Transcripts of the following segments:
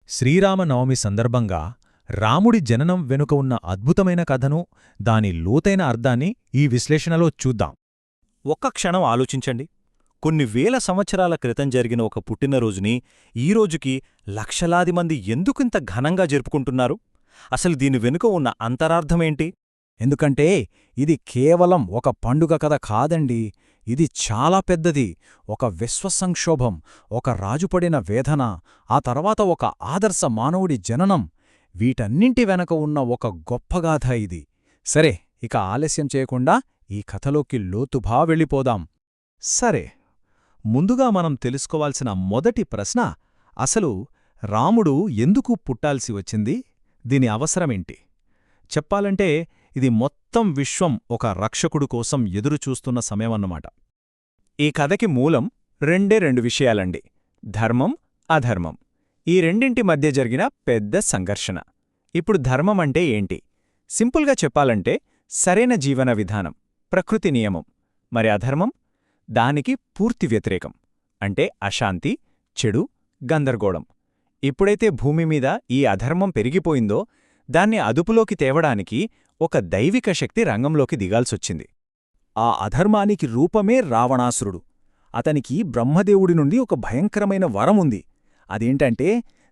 శ్రీరామనవమి సందర్భంగా రాముడి జననం వెనుక ఉన్న అద్భుతమైన కథను, దాని లోతైన అర్థాన్ని ఈ విశ్లేషణలో చూద్దాం. ఒక్క క్షణం ఆలోచించండి. కొన్ని వేల సంవత్సరాల క్రితం జరిగిన ఒక పుట్టినరోజుని ఈరోజుకి లక్షలాది మంది ఎందుకింత ఘనంగా జరుపుకుంటున్నారు? అసలు దీని వెనుక ఉన్న అంతరార్థమేంటి? ఎందుకంటే ఇది కేవలం ఒక పండుగ కథ కాదండి. ఇది చాలా పెద్దది. ఒక విశ్వసంక్షోభం, ఒక రాజుపడిన వేదన, ఆ తర్వాత ఒక ఆదర్శ మానవుడి జననం, వీటన్నింటి వెనక ఉన్న ఒక గొప్పగాథ ఇది. సరే, ఇక ఆలస్యం చేయకుండా ఈ కథలోకి లోతుభా వెళ్ళిపోదాం. సరే, ముందుగా మనం తెలుసుకోవాల్సిన మొదటి ప్రశ్న, అసలు రాముడు ఎందుకు పుట్టాల్సి వచ్చింది? దీని అవసరమేంటి? చెప్పాలంటే ఇది మొత్తం విశ్వం ఒక రక్షకుడు కోసం ఎదురుచూస్తున్న సమయమన్నమాట. ఈ కథకి మూలం రెండు విషయాలండి: ధర్మం, అధర్మం. ఈ రెండింటి మధ్య జరిగిన పెద్ద సంఘర్షణ. ఇప్పుడు ధర్మం అంటే ఏంటి? సింపుల్గా చెప్పాలంటే సరైన జీవన విధానం, ప్రకృతి నియమం. మరి అధర్మం? దానికి పూర్తి వ్యతిరేకం, అంటే అశాంతి, చెడు, గందరగోళం. ఇప్పుడైతే భూమిమీద ఈ అధర్మం పెరిగిపోయిందో దాన్ని అదుపులోకి తేవడానికి ఒక దైవిక శక్తి రంగంలోకి దిగాల్సొచ్చింది. ఆ అధర్మానికి రూపమే రావణాసురుడు. అతనికి బ్రహ్మదేవుడి నుండి ఒక భయంకరమైన వరముంది. అదేంటంటే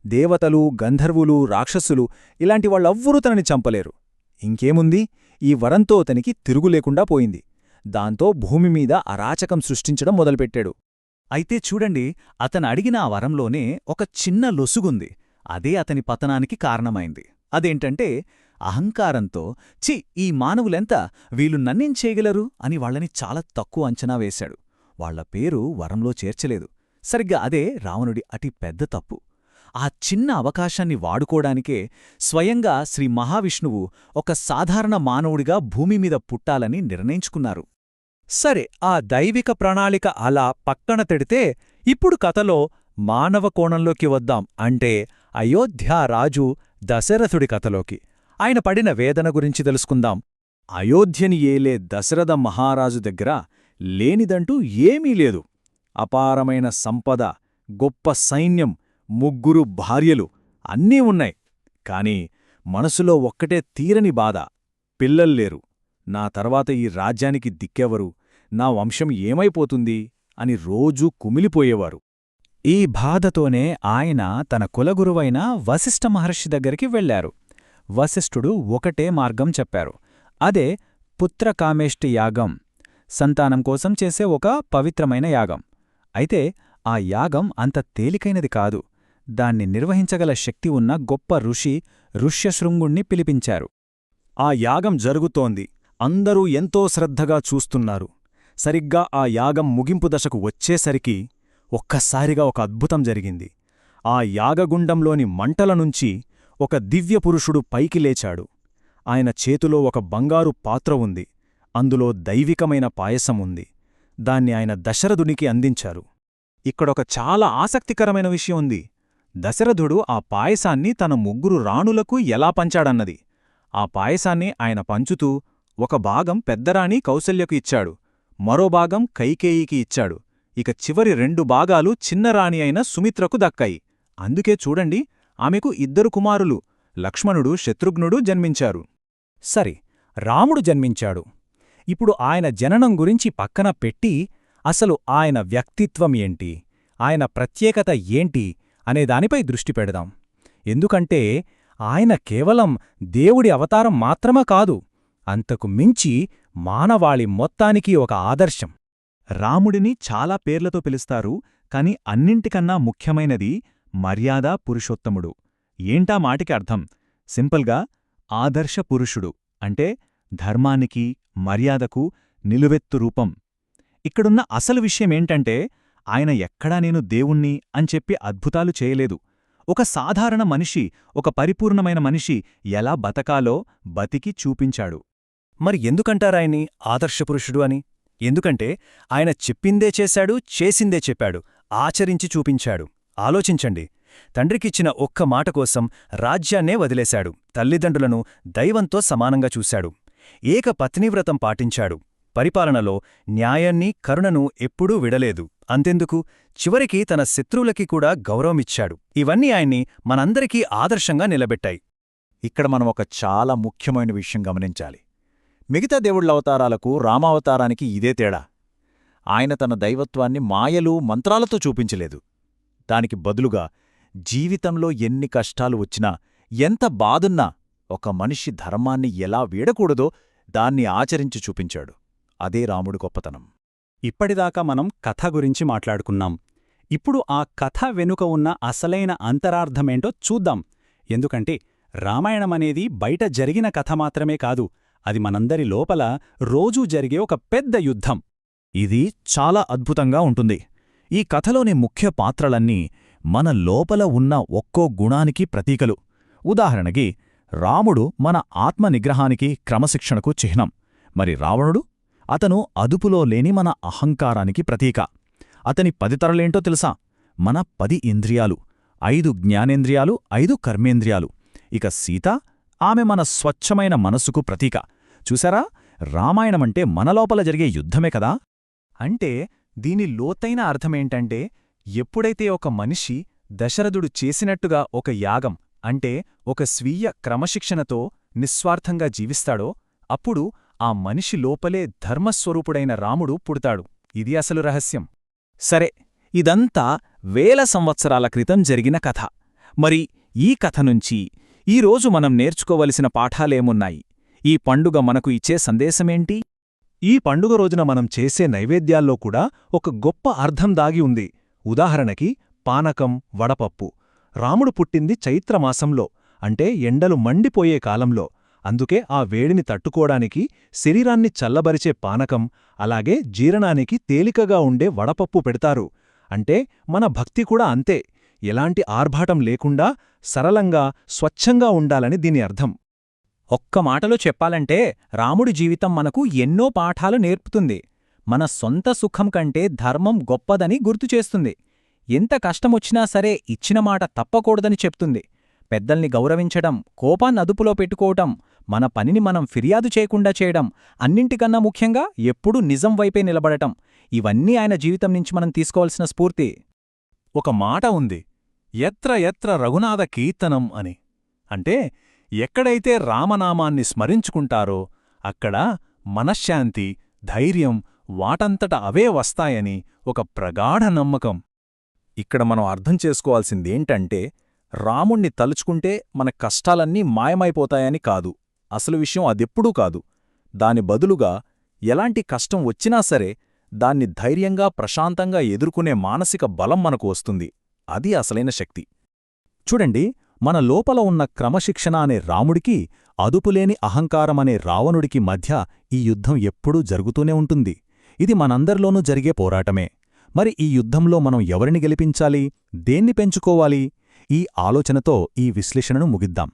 దేవతలు, గంధర్వులు, రాక్షసులు ఇలాంటి వాళ్ళెవ్వరూ తనని చంపలేరు. ఇంకేముంది, ఈ వరంతో అతనికి తిరుగులేకుండా పోయింది. దాంతో భూమిమీద అరాచకం సృష్టించడం మొదలుపెట్టాడు. అయితే చూడండి, అతనడిగిన ఆ వరంలోనే ఒక చిన్న లొసుగుంది. అదే అతని పతనానికి కారణమైంది. అదేంటంటే అహంకారంతో ఛీ, ఈ మానవులెంత, వీళ్ళు నన్నేం చేయగలరు అని వాళ్ళని చాలా తక్కువ అంచనా వేశాడు. వాళ్ల పేరు వరంలో చేర్చలేదు. సరిగ్గా అదే రావణుడి అతి పెద్ద తప్పు. ఆ చిన్న అవకాశాన్ని వాడుకోడానికే స్వయంగా శ్రీ మహావిష్ణువు ఒక సాధారణ మానవుడిగా భూమిమీద పుట్టాలని నిర్ణయించుకున్నారు. సరే, ఆ దైవిక ప్రణాళిక అలా పక్కన తెడితే ఇప్పుడు కథలో మానవ కోణంలోకి వద్దాం. అంటే అయోధ్యా రాజు దశరథుడి కథలోకి. ఆయన పడిన వేదన గురించి తెలుసుకుందాం. అయోధ్యని ఏలే దశరథ మహారాజు దగ్గర లేనిదంటూ ఏమీ లేదు. అపారమైన సంపద, గొప్ప సైన్యం, 3 భార్యలు అన్నీ ఉన్నాయి. కాని మనసులో ఒక్కటే తీరని బాధ: పిల్లల్లేరు. నా తర్వాత ఈ రాజ్యానికి దిక్కెవరు? నా వంశం ఏమైపోతుంది అని రోజూ కుమిలిపోయేవారు. ఈ బాధతోనే ఆయన తన కులగురువైన వశిష్ఠ మహర్షి దగ్గరికి వెళ్లారు. వశిష్ఠుడు ఒకటే మార్గం చెప్పారు. అదే పుత్రకామేష్టి యాగం, సంతానం కోసం చేసే ఒక పవిత్రమైన యాగం. అయితే ఆ యాగం అంత తేలికైనది కాదు. దాన్ని నిర్వహించగల శక్తి ఉన్న గొప్ప ఋషి ఋష్యశృంగుణ్ణి పిలిపించారు. ఆ యాగం జరుగుతోంది. అందరూ ఎంతో శ్రద్ధగా చూస్తున్నారు. సరిగ్గా ఆ యాగం ముగింపు దశకు వచ్చేసరికి ఒక్కసారిగా ఒక అద్భుతం జరిగింది. ఆ యాగగుండంలోని మంటలనుంచి ఒక దివ్యపురుషుడు పైకి లేచాడు. ఆయన చేతిలో ఒక బంగారు పాత్ర ఉంది. అందులో దైవికమైన పాయసం ఉంది. దాన్ని ఆయన దశరథునికి అందించారు. ఇక్కడొక చాలా ఆసక్తికరమైన విషయం ఉంది. దశరథుడు ఆ పాయసాన్ని తన 3 రాణులకు ఎలా పంచాడన్నది. ఆ పాయసాన్ని ఆయన పంచుతూ ఒక భాగం పెద్దరాణి కౌసల్యకు ఇచ్చాడు, మరో భాగం కైకేయికి ఇచ్చాడు. ఇక చివరి 2 భాగాలు చిన్నరాణి అయిన సుమిత్రకు దక్కాయి. అందుకే చూడండి, ఆమెకు 2 కుమారులు, లక్ష్మణుడు, శత్రుఘ్నుడు జన్మించారు. సరే, రాముడు జన్మించాడు. ఇప్పుడు ఆయన జననం గురించి పక్కన పెట్టి అసలు ఆయన వ్యక్తిత్వం ఏంటి, ఆయన ప్రత్యేకత ఏంటి అనే దానిపై దృష్టి పెడదాం. ఎందుకంటే ఆయన కేవలం దేవుడి అవతారం మాత్రమే కాదు, అంతకు మించి మానవాళి మొత్తానికి ఒక ఆదర్శం. రాముడిని చాలా పేర్లతో పిలుస్తారు, కాని అన్నింటికన్నా ముఖ్యమైనది మర్యాదా పురుషోత్తముడు. ఏంటా మాటికి అర్థం? సింపుల్గా ఆదర్శ పురుషుడు అంటే ధర్మానికి, మర్యాదకు నిలువెత్తు రూపం. ఇక్కడున్న అసలు విషయమేంటంటే ఆయన ఎక్కడా నేను దేవుణ్ణి అని చెప్పి అద్భుతాలు చేయలేదు. ఒక సాధారణ మనిషి, ఒక పరిపూర్ణమైన మనిషి ఎలా బతకాలో బతికి చూపించాడు. మరి ఎందుకంటారాయన్ని ఆదర్శపురుషుడు అని? ఎందుకంటే ఆయన చెప్పిందే చేశాడు, చేసిందే చెప్పాడు, ఆచరించి చూపించాడు. ఆలోచించండి, తండ్రికిచ్చిన ఒక్క మాట కోసం రాజ్యాన్నే వదిలేశాడు. తల్లిదండ్రులను దైవంతో సమానంగా చూశాడు. ఏక పత్నీవ్రతం పాటించాడు. పరిపాలనలో న్యాయాన్ని, కరుణను ఎప్పుడూ విడలేదు. అంతెందుకు, చివరికి తన శత్రువులకి కూడా గౌరవమిచ్చాడు. ఇవన్నీ ఆయన్ని మనందరికీ ఆదర్శంగా నిలబెట్టాయి. ఇక్కడ మనం ఒక చాలా ముఖ్యమైన విషయం గమనించాలి. మిగతా దేవుళ్ల అవతారాలకు రామావతారానికి ఇదే తేడా. ఆయన తన దైవత్వాన్ని మాయలు, మంత్రాలతో చూపించలేదు. దానికి బదులుగా జీవితంలో ఎన్ని కష్టాలు వచ్చినా, ఎంత బాదున్నా ఒక మనిషి ధర్మాన్ని ఎలా వీడకూడదో దాన్ని ఆచరించి చూపించాడు. అదే రాముడి గొప్పతనం. ఇప్పటిదాకా మనం కథ గురించి మాట్లాడుకున్నాం. ఇప్పుడు ఆ కథ వెనుక ఉన్న అసలైన అంతరార్థమేంటో చూద్దాం. ఎందుకంటే రామాయణమనేది బయట జరిగిన కథ మాత్రమే కాదు, అది మనందరి లోపల రోజూ జరిగే ఒక పెద్ద యుద్ధం. ఇది చాలా అద్భుతంగా ఉంటుంది. ఈ కథలోని ముఖ్య పాత్రలన్నీ మన లోపల ఉన్న ఒక్కో గుణానికి ప్రతీకలు. ఉదాహరణకి, రాముడు మన ఆత్మనిగ్రహానికి, క్రమశిక్షణకు చిహ్నం. మరి రావణుడు? అతను అదుపులో లేని మన అహంకారానికి ప్రతీక. అతని 10 తరలేంటో తెలుసా? మన 10 ఇంద్రియాలు, 5 జ్ఞానేంద్రియాలు, 5 కర్మేంద్రియాలు. ఇక సీత? ఆమె మన స్వచ్ఛమైన మనస్సుకు ప్రతీక. చూసారా, రామాయణమంటే మన లోపల జరిగే యుద్ధమే కదా. అంటే దీని లోతైన అర్థమేంటంటే, ఎప్పుడైతే ఒక మనిషి దశరథుడు చేసినట్టుగా ఒక యాగం అంటే ఒక స్వీయ క్రమశిక్షణతో నిస్వార్థంగా జీవిస్తాడో, అప్పుడు ఆ మనిషి లోపలే ధర్మస్వరూపుడైన రాముడు పుడతాడు. ఇది అసలు రహస్యం. సరే, ఇదంతా వేల సంవత్సరాల క్రితం జరిగిన కథ. మరి ఈ కథ నుంచి ఈరోజు మనం నేర్చుకోవలసిన పాఠాలేమున్నాయి? ఈ పండుగ మనకు ఇచ్చే సందేశమేంటి? ఈ పండుగ రోజున మనం చేసే నైవేద్యాల్లో కూడా ఒక గొప్ప అర్థం దాగి ఉంది. ఉదాహరణకి పానకం, వడపప్పు. రాముడు పుట్టింది చైత్రమాసంలో, అంటే ఎండలు మండిపోయే కాలంలో. అందుకే ఆ వేడిని తట్టుకోడానికి శరీరాన్ని చల్లబరిచే పానకం, అలాగే జీర్ణానికి తేలికగా ఉండే వడపప్పు పెడతారు. అంటే మన భక్తి కూడా అంతే, ఎలాంటి ఆర్భాటం లేకుండా సరళంగా, స్వచ్ఛంగా ఉండాలని దీని అర్థం. ఒక్క మాటలో చెప్పాలంటే రాముడి జీవితం మనకు ఎన్నో పాఠాలు నేర్పుతుంది. మన సొంత సుఖం కంటే ధర్మం గొప్పదని గుర్తుచేస్తుంది. ఎంత కష్టమొచ్చినా సరే ఇచ్చిన మాట తప్పకూడదని చెప్తుంది. పెద్దల్ని గౌరవించడం, కోపాన్ని అదుపులో పెట్టుకోవటం, మన పనిని మనం ఫిర్యాదు చేయకుండా చేయడం, అన్నింటికన్నా ముఖ్యంగా ఎప్పుడూ నిజం వైపే నిలబడటం, ఇవన్నీ ఆయన జీవితం నుంచి మనం తీసుకోవాల్సిన స్ఫూర్తి. ఒక మాట ఉంది, ఎత్ర ఎత్ర రఘునాథ కీర్తనం అని. అంటే ఎక్కడైతే రామనామాన్ని స్మరించుకుంటారో అక్కడ మనశ్శాంతి, ధైర్యం వాటంతట అవే వస్తాయని ఒక ప్రగాఢ నమ్మకం. ఇక్కడ మనం అర్థం చేసుకోవాల్సిందేంటంటే, రాముణ్ణి తలుచుకుంటే మన కష్టాలన్నీ మాయమైపోతాయని కాదు. అసలు విషయం అదెప్పుడూ కాదు. దాని బదులుగా ఎలాంటి కష్టం వచ్చినా సరే దాన్ని ధైర్యంగా, ప్రశాంతంగా ఎదుర్కొనే మానసిక బలం మనకు వస్తుంది. అది అసలైన శక్తి. చూడండి, మన లోపల ఉన్న క్రమశిక్షణ అనే రాముడికి, అదుపులేని అహంకారమనే రావణుడికి మధ్య ఈ యుద్ధం ఎప్పుడూ జరుగుతూనే ఉంటుంది. ఇది మనందరిలోనూ జరిగే పోరాటమే. మరి ఈ యుద్ధంలో మనం ఎవరిని గెలిపించాలి? దేన్ని పెంచుకోవాలి? ఈ ఆలోచనతో ఈ విశ్లేషణను ముగిద్దాం.